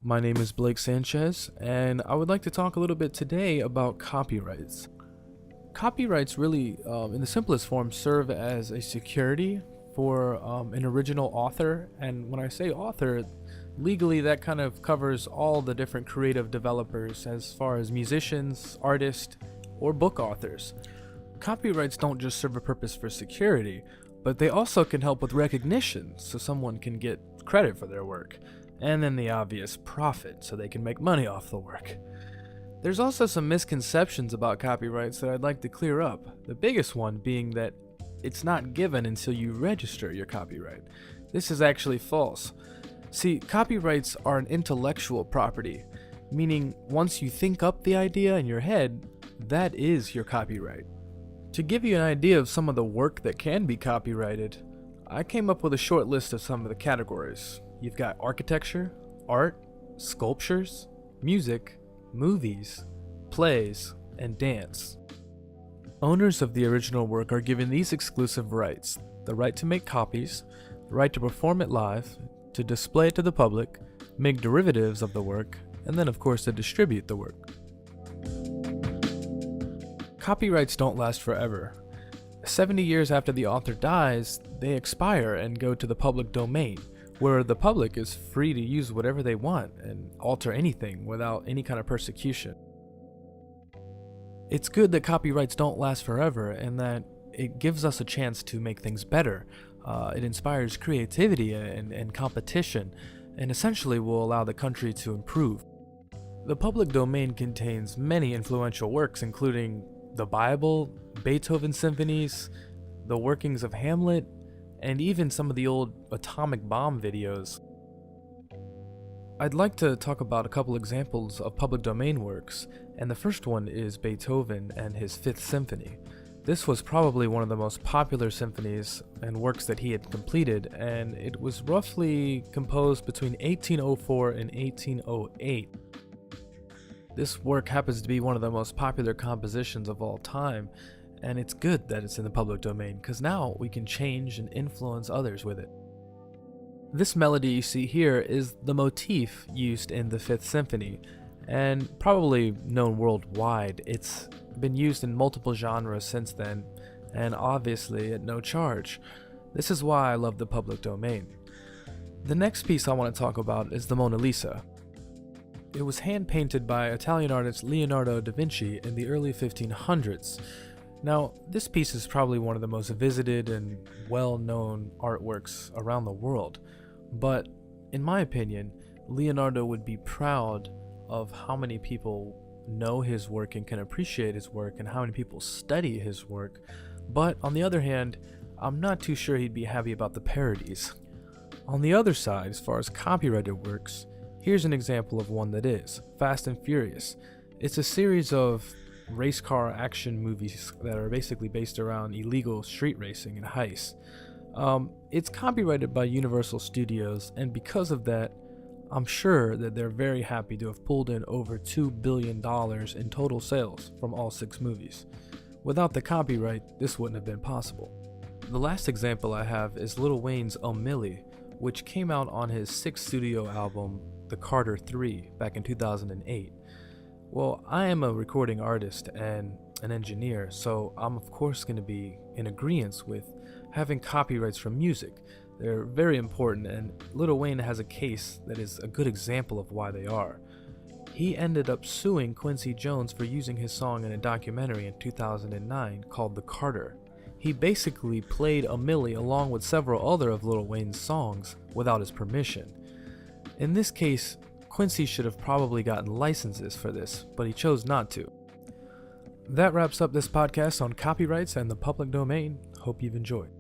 My name is Blake Sanchez, and I would like to talk a little bit today about copyrights. Copyrights really, in the simplest form, serve as a security for an original author. And when I say author, legally that kind of covers all the different creative developers as far as musicians, artists, or book authors. Copyrights don't just serve a purpose for security, but they also can help with recognition so someone can get credit for their work. And then the obvious profit, so they can make money off the work. There's also some misconceptions about copyrights that I'd like to clear up. The biggest one being that it's not given until you register your copyright. This is actually false. See, copyrights are an intellectual property, meaning once you think up the idea in your head, that is your copyright. To give you an idea of some of the work that can be copyrighted, I came up with a short list of some of the categories. You've got architecture, art, sculptures, music, movies, plays, and dance. Owners of the original work are given these exclusive rights: the right to make copies, the right to perform it live, to display it to the public, make derivatives of the work, and then of course to distribute the work. Copyrights don't last forever. 70 years after the author dies, they expire and go to the public domain, where the public is free to use whatever they want and alter anything without any kind of persecution. It's good that copyrights don't last forever and that it gives us a chance to make things better. It inspires creativity and competition, and essentially will allow the country to improve. The public domain contains many influential works, including the Bible, Beethoven symphonies, the workings of Hamlet, and even some of the old atomic bomb videos. I'd like to talk about a couple examples of public domain works, and the first one is Beethoven and his Fifth Symphony. This was probably one of the most popular symphonies and works that he had completed, and it was roughly composed between 1804 and 1808. This work happens to be one of the most popular compositions of all time, and it's good that it's in the public domain, because now we can change and influence others with it. This melody you see here is the motif used in the Fifth Symphony, and probably known worldwide. It's been used in multiple genres since then, and obviously at no charge. This is why I love the public domain. The next piece I want to talk about is the Mona Lisa. It was hand-painted by Italian artist Leonardo da Vinci in the early 1500s. Now, this piece is probably one of the most visited and well-known artworks around the world, but in my opinion, Leonardo would be proud of how many people know his work and can appreciate his work and how many people study his work, but on the other hand, I'm not too sure he'd be happy about the parodies. On the other side, as far as copyrighted works, here's an example of one that is, Fast and Furious. It's a series of race car action movies that are basically based around illegal street racing and heists. It's copyrighted by Universal Studios, and because of that, I'm sure that they're very happy to have pulled in over $2 billion in total sales from all 6 movies. Without the copyright, this wouldn't have been possible. The last example I have is Lil Wayne's "A Milli," which came out on his 6th studio album, The Carter 3, back in 2008. Well, I am a recording artist and an engineer, so I'm of course going to be in agreement with having copyrights from music. They're very important, and Lil Wayne has a case that is a good example of why they are. He ended up suing Quincy Jones for using his song in a documentary in 2009 called The Carter. He basically played "A Milli" along with several other of Lil Wayne's songs without his permission. In this case, Quincy should have probably gotten licenses for this, but he chose not to. That wraps up this podcast on copyrights and the public domain. Hope you've enjoyed.